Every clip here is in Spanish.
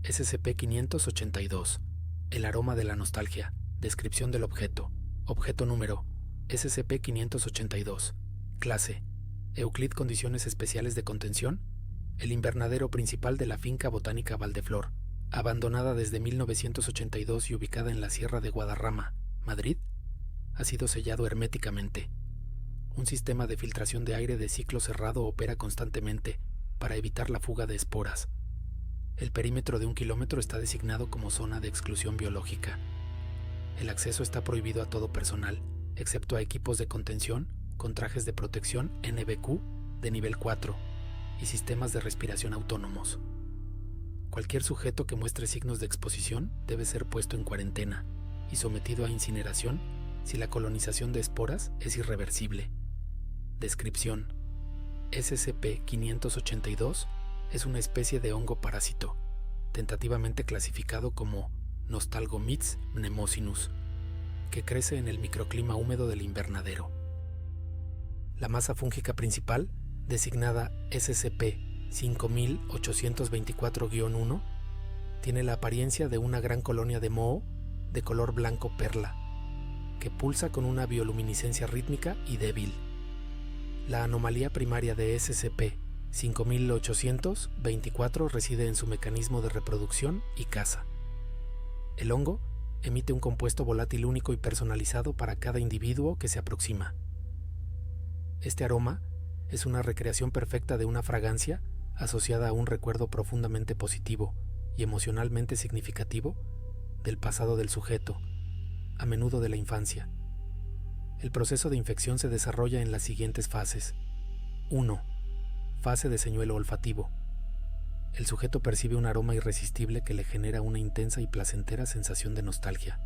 SCP-582. El aroma de la nostalgia. Descripción del objeto. Objeto número SCP-582. Clase: Euclid. Condiciones especiales de contención: el invernadero principal de la finca botánica Valdeflor, abandonada desde 1982 y ubicada en la Sierra de Guadarrama, Madrid, ha sido sellado herméticamente. Un sistema de filtración de aire de ciclo cerrado opera constantemente para evitar la fuga de esporas. El perímetro de 1 kilómetro está designado como zona de exclusión biológica. El acceso está prohibido a todo personal, excepto a equipos de contención con trajes de protección NBQ de nivel 4 y sistemas de respiración autónomos. Cualquier sujeto que muestre signos de exposición debe ser puesto en cuarentena y sometido a incineración si la colonización de esporas es irreversible. Descripción: SCP-582 es una especie de hongo parásito, tentativamente clasificado como Nostalgomyces mnemosinus, que crece en el microclima húmedo del invernadero. La masa fúngica principal, designada SCP-5824-1, tiene la apariencia de una gran colonia de moho de color blanco perla, que pulsa con una bioluminiscencia rítmica y débil. La anomalía primaria de SCP-5824 reside en su mecanismo de reproducción y caza. El hongo emite un compuesto volátil único y personalizado para cada individuo que se aproxima. Este aroma es una recreación perfecta de una fragancia asociada a un recuerdo profundamente positivo y emocionalmente significativo del pasado del sujeto, a menudo de la infancia. El proceso de infección se desarrolla en las siguientes fases. 1. Fase de señuelo olfativo. El sujeto percibe un aroma irresistible que le genera una intensa y placentera sensación de nostalgia.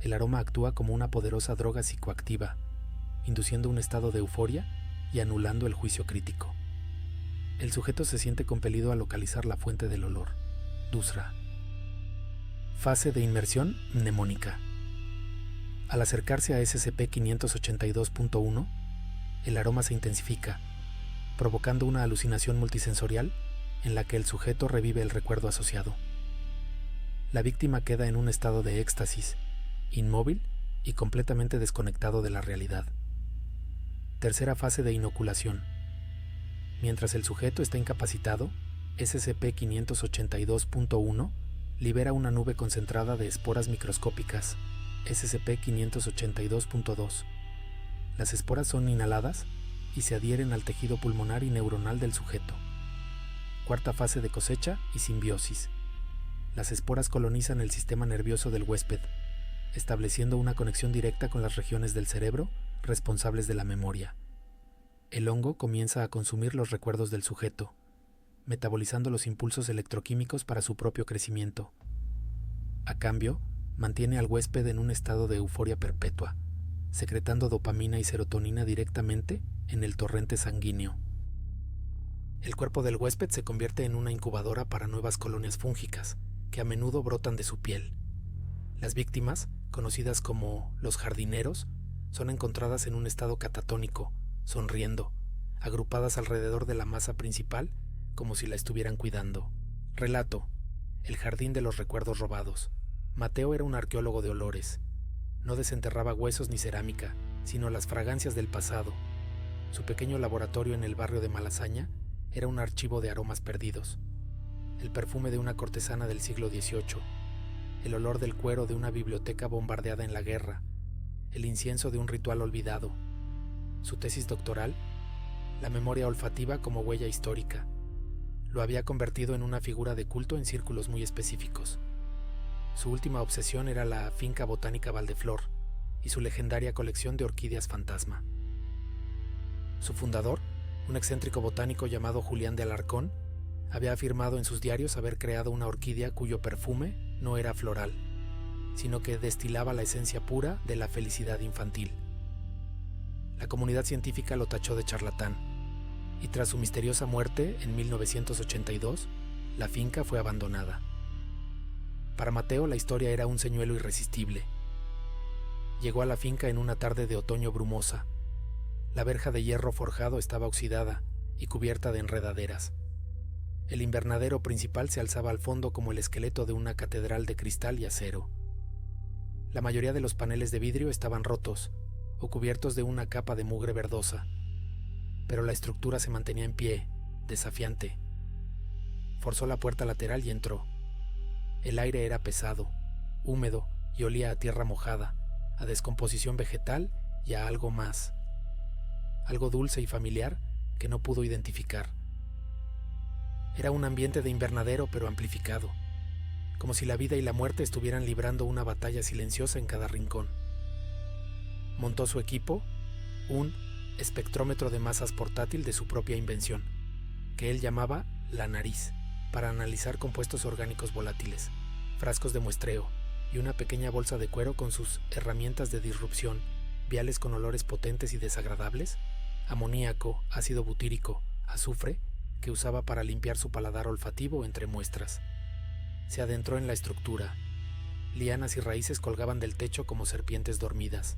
El aroma actúa como una poderosa droga psicoactiva, induciendo un estado de euforia y anulando el juicio crítico. El sujeto se siente compelido a localizar la fuente del olor. DUSRA. Fase de inmersión mnemónica. Al acercarse a SCP-582.1, el aroma se intensifica, provocando una alucinación multisensorial en la que el sujeto revive el recuerdo asociado. La víctima queda en un estado de éxtasis, inmóvil y completamente desconectado de la realidad. Tercera fase de inoculación. Mientras el sujeto está incapacitado, SCP-582.1 libera una nube concentrada de esporas microscópicas, SCP-582.2. Las esporas son inhaladas y se adhieren al tejido pulmonar y neuronal del sujeto. Cuarta fase de cosecha y simbiosis. Las esporas colonizan el sistema nervioso del huésped, estableciendo una conexión directa con las regiones del cerebro responsables de la memoria. El hongo comienza a consumir los recuerdos del sujeto, metabolizando los impulsos electroquímicos para su propio crecimiento. A cambio, mantiene al huésped en un estado de euforia perpetua, secretando dopamina y serotonina directamente en el torrente sanguíneo. El cuerpo del huésped se convierte en una incubadora para nuevas colonias fúngicas, que a menudo brotan de su piel. Las víctimas, conocidas como los jardineros, son encontradas en un estado catatónico, sonriendo, agrupadas alrededor de la masa principal como si la estuvieran cuidando. Relato: el jardín de los recuerdos robados. Mateo era un arqueólogo de olores. No desenterraba huesos ni cerámica, sino las fragancias del pasado. Su pequeño laboratorio en el barrio de Malasaña era un archivo de aromas perdidos. El perfume de una cortesana del siglo XVIII, el olor del cuero de una biblioteca bombardeada en la guerra, el incienso de un ritual olvidado. Su tesis doctoral, la memoria olfativa como huella histórica, lo había convertido en una figura de culto en círculos muy específicos. Su última obsesión era la finca botánica Valdeflor y su legendaria colección de orquídeas fantasma. Su fundador, un excéntrico botánico llamado Julián de Alarcón, había afirmado en sus diarios haber creado una orquídea cuyo perfume no era floral, sino que destilaba la esencia pura de la felicidad infantil. La comunidad científica lo tachó de charlatán, y tras su misteriosa muerte en 1982, la finca fue abandonada. Para Mateo la historia era un señuelo irresistible. Llegó a la finca en una tarde de otoño brumosa. La verja de hierro forjado estaba oxidada y cubierta de enredaderas. El invernadero principal se alzaba al fondo como el esqueleto de una catedral de cristal y acero. La mayoría de los paneles de vidrio estaban rotos o cubiertos de una capa de mugre verdosa, pero la estructura se mantenía en pie, desafiante. Forzó la puerta lateral y entró. El aire era pesado, húmedo y olía a tierra mojada, a descomposición vegetal y a algo más. Algo dulce y familiar que no pudo identificar. Era un ambiente de invernadero pero amplificado, como si la vida y la muerte estuvieran librando una batalla silenciosa en cada rincón. Montó su equipo, un espectrómetro de masas portátil de su propia invención, que él llamaba la nariz, para analizar compuestos orgánicos volátiles, frascos de muestreo y una pequeña bolsa de cuero con sus herramientas de disrupción, viales con olores potentes y desagradables, amoníaco, ácido butírico, azufre, que usaba para limpiar su paladar olfativo entre muestras. Se adentró en la estructura. Lianas y raíces colgaban del techo como serpientes dormidas.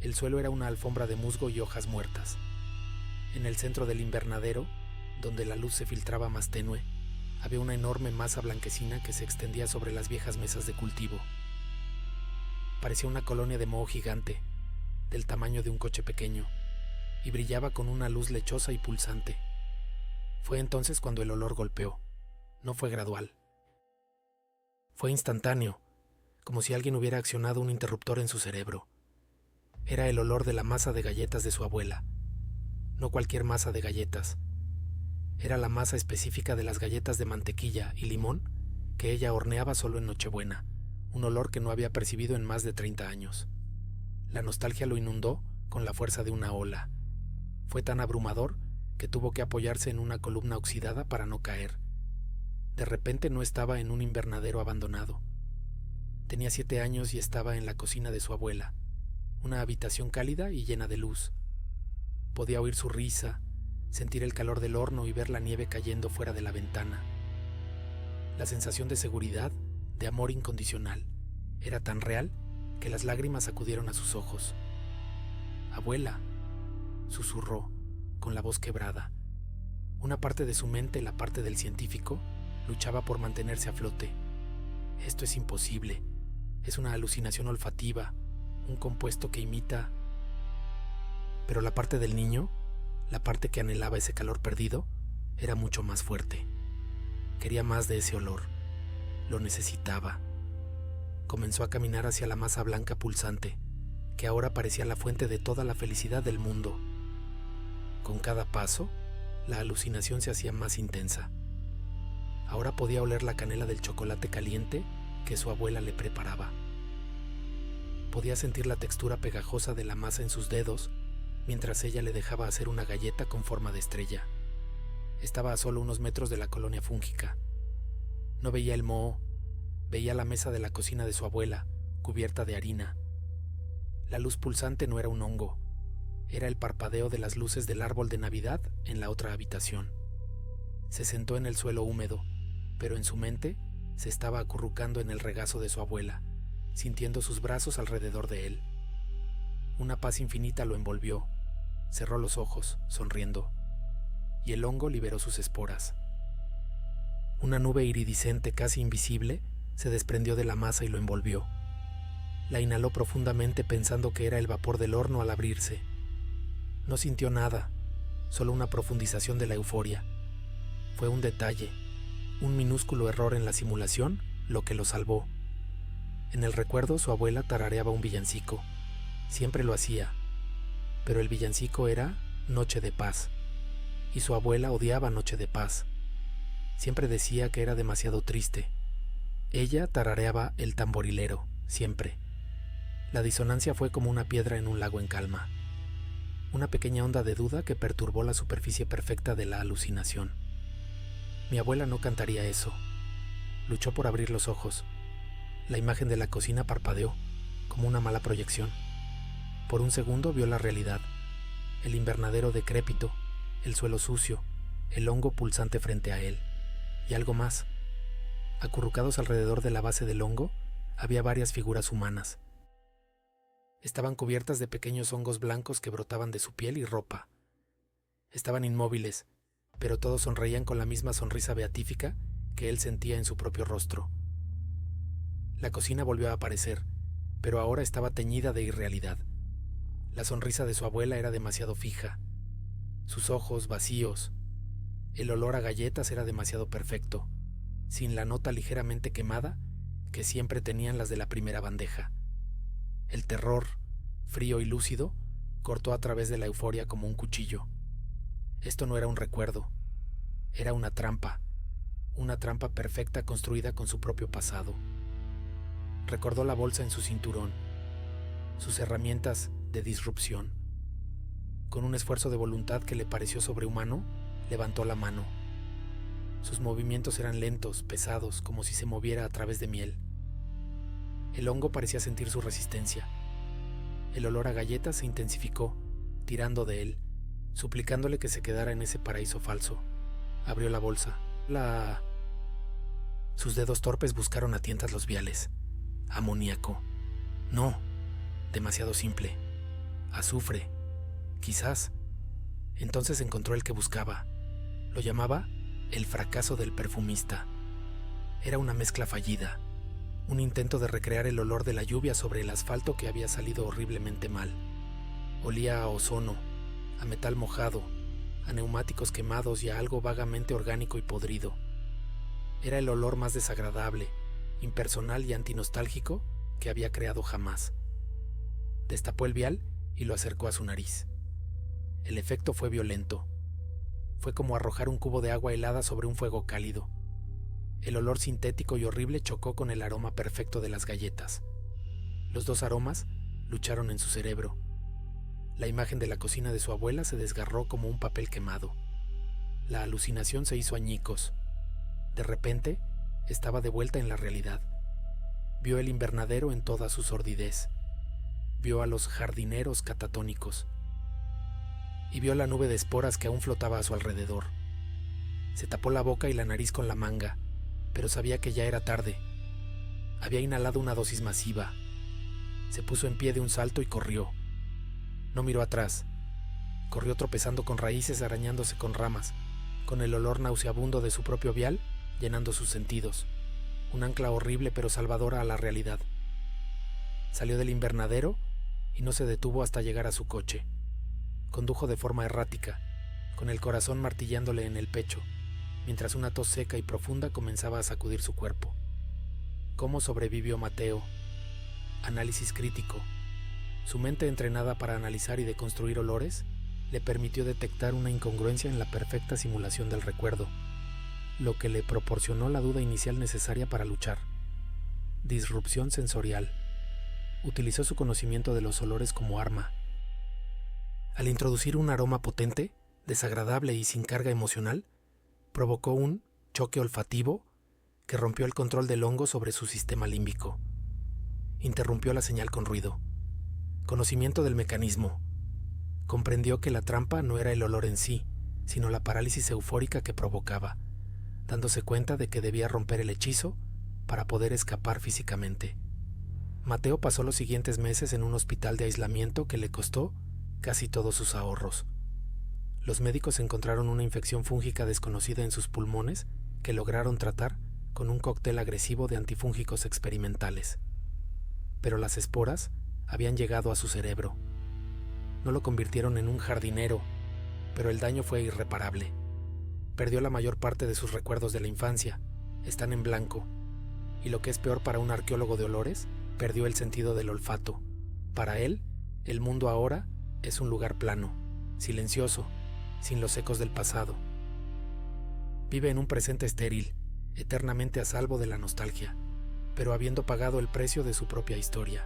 El suelo era una alfombra de musgo y hojas muertas. En el centro del invernadero, donde la luz se filtraba más tenue, había una enorme masa blanquecina que se extendía sobre las viejas mesas de cultivo. Parecía una colonia de moho gigante, del tamaño de un coche pequeño, y brillaba con una luz lechosa y pulsante. Fue entonces cuando el olor golpeó. No fue gradual. Fue instantáneo, como si alguien hubiera accionado un interruptor en su cerebro. Era el olor de la masa de galletas de su abuela. No cualquier masa de galletas. Era la masa específica de las galletas de mantequilla y limón que ella horneaba solo en Nochebuena, un olor que no había percibido en más de 30 años. La nostalgia lo inundó con la fuerza de una ola. Fue tan abrumador que tuvo que apoyarse en una columna oxidada para no caer. De repente no estaba en un invernadero abandonado. Tenía 7 años y estaba en la cocina de su abuela, una habitación cálida y llena de luz. Podía oír su risa, sentir el calor del horno y ver la nieve cayendo fuera de la ventana. La sensación de seguridad, de amor incondicional, era tan real que las lágrimas acudieron a sus ojos. «Abuela», susurró, con la voz quebrada. Una parte de su mente, la parte del científico, luchaba por mantenerse a flote. Esto es imposible. Es una alucinación olfativa, un compuesto que imita... Pero la parte del niño, la parte que anhelaba ese calor perdido, era mucho más fuerte. Quería más de ese olor. Lo necesitaba. Comenzó a caminar hacia la masa blanca pulsante, que ahora parecía la fuente de toda la felicidad del mundo. Con cada paso, la alucinación se hacía más intensa. Ahora podía oler la canela del chocolate caliente que su abuela le preparaba. Podía sentir la textura pegajosa de la masa en sus dedos mientras ella le dejaba hacer una galleta con forma de estrella. Estaba a solo unos metros de la colonia fúngica. No veía el moho, veía la mesa de la cocina de su abuela, cubierta de harina. La luz pulsante no era un hongo, era el parpadeo de las luces del árbol de Navidad en la otra habitación. Se sentó en el suelo húmedo, pero en su mente se estaba acurrucando en el regazo de su abuela, sintiendo sus brazos alrededor de él. Una paz infinita lo envolvió. Cerró los ojos, sonriendo, y el hongo liberó sus esporas. Una nube iridiscente casi invisible se desprendió de la masa y lo envolvió. La inhaló profundamente pensando que era el vapor del horno al abrirse. No sintió nada, solo una profundización de la euforia. Fue un detalle, un minúsculo error en la simulación, lo que lo salvó. En el recuerdo su abuela tarareaba un villancico. Siempre lo hacía. Pero el villancico era Noche de Paz, y su abuela odiaba Noche de Paz. Siempre decía que era demasiado triste. Ella tarareaba El Tamborilero, siempre. La disonancia fue como una piedra en un lago en calma. Una pequeña onda de duda que perturbó la superficie perfecta de la alucinación. Mi abuela no cantaría eso. Luchó por abrir los ojos. La imagen de la cocina parpadeó, como una mala proyección. Por un segundo vio la realidad, el invernadero decrépito, el suelo sucio, el hongo pulsante frente a él, y algo más. Acurrucados alrededor de la base del hongo, había varias figuras humanas. Estaban cubiertas de pequeños hongos blancos que brotaban de su piel y ropa. Estaban inmóviles, pero todos sonreían con la misma sonrisa beatífica que él sentía en su propio rostro. La cocina volvió a aparecer, pero ahora estaba teñida de irrealidad. La sonrisa de su abuela era demasiado fija, sus ojos vacíos. El olor a galletas era demasiado perfecto, sin la nota ligeramente quemada que siempre tenían las de la primera bandeja. El terror, frío y lúcido, cortó a través de la euforia como un cuchillo. Esto no era un recuerdo, era una trampa perfecta construida con su propio pasado. Recordó la bolsa en su cinturón, sus herramientas de disrupción. Con un esfuerzo de voluntad que le pareció sobrehumano, levantó la mano. Sus movimientos eran lentos, pesados, como si se moviera a través de miel. El hongo parecía sentir su resistencia. El olor a galletas se intensificó, tirando de él, suplicándole que se quedara en ese paraíso falso. Abrió la bolsa. Sus dedos torpes buscaron a tientas los viales. Amoníaco. No. Demasiado simple. Azufre. Quizás. Entonces encontró el que buscaba. Lo llamaba el fracaso del perfumista. Era una mezcla fallida, un intento de recrear el olor de la lluvia sobre el asfalto que había salido horriblemente mal. Olía a ozono, a metal mojado, a neumáticos quemados y a algo vagamente orgánico y podrido. Era el olor más desagradable, impersonal y antinostálgico que había creado jamás. Destapó el vial y lo acercó a su nariz. El efecto fue violento. Fue como arrojar un cubo de agua helada sobre un fuego cálido. El olor sintético y horrible chocó con el aroma perfecto de las galletas. Los dos aromas lucharon en su cerebro. La imagen de la cocina de su abuela se desgarró como un papel quemado. La alucinación se hizo añicos. De repente, estaba de vuelta en la realidad. Vio el invernadero en toda su sordidez. Vio a los jardineros catatónicos. Y vio la nube de esporas que aún flotaba a su alrededor. Se tapó la boca y la nariz con la manga, pero sabía que ya era tarde. Había inhalado una dosis masiva. Se puso en pie de un salto y corrió. No miró atrás. Corrió tropezando con raíces, arañándose con ramas, con el olor nauseabundo de su propio vial llenando sus sentidos. Un ancla horrible pero salvadora a la realidad. Salió del invernadero y no se detuvo hasta llegar a su coche. Condujo de forma errática, con el corazón martillándole en el pecho, mientras una tos seca y profunda comenzaba a sacudir su cuerpo. ¿Cómo sobrevivió Mateo? Análisis crítico. Su mente entrenada para analizar y deconstruir olores le permitió detectar una incongruencia en la perfecta simulación del recuerdo, lo que le proporcionó la duda inicial necesaria para luchar. Disrupción sensorial. Utilizó su conocimiento de los olores como arma. Al introducir un aroma potente, desagradable y sin carga emocional, provocó un choque olfativo que rompió el control del hongo sobre su sistema límbico. Interrumpió la señal con ruido. Conocimiento del mecanismo. Comprendió que la trampa no era el olor en sí, sino la parálisis eufórica que provocaba, dándose cuenta de que debía romper el hechizo para poder escapar físicamente. Mateo pasó los siguientes meses en un hospital de aislamiento que le costó casi todos sus ahorros. Los médicos encontraron una infección fúngica desconocida en sus pulmones que lograron tratar con un cóctel agresivo de antifúngicos experimentales. Pero las esporas habían llegado a su cerebro. No lo convirtieron en un jardinero, pero el daño fue irreparable. Perdió la mayor parte de sus recuerdos de la infancia, están en blanco, y lo que es peor para un arqueólogo de olores, perdió el sentido del olfato. Para él, el mundo ahora es un lugar plano, silencioso, sin los ecos del pasado. Vive en un presente estéril, eternamente a salvo de la nostalgia, pero habiendo pagado el precio de su propia historia.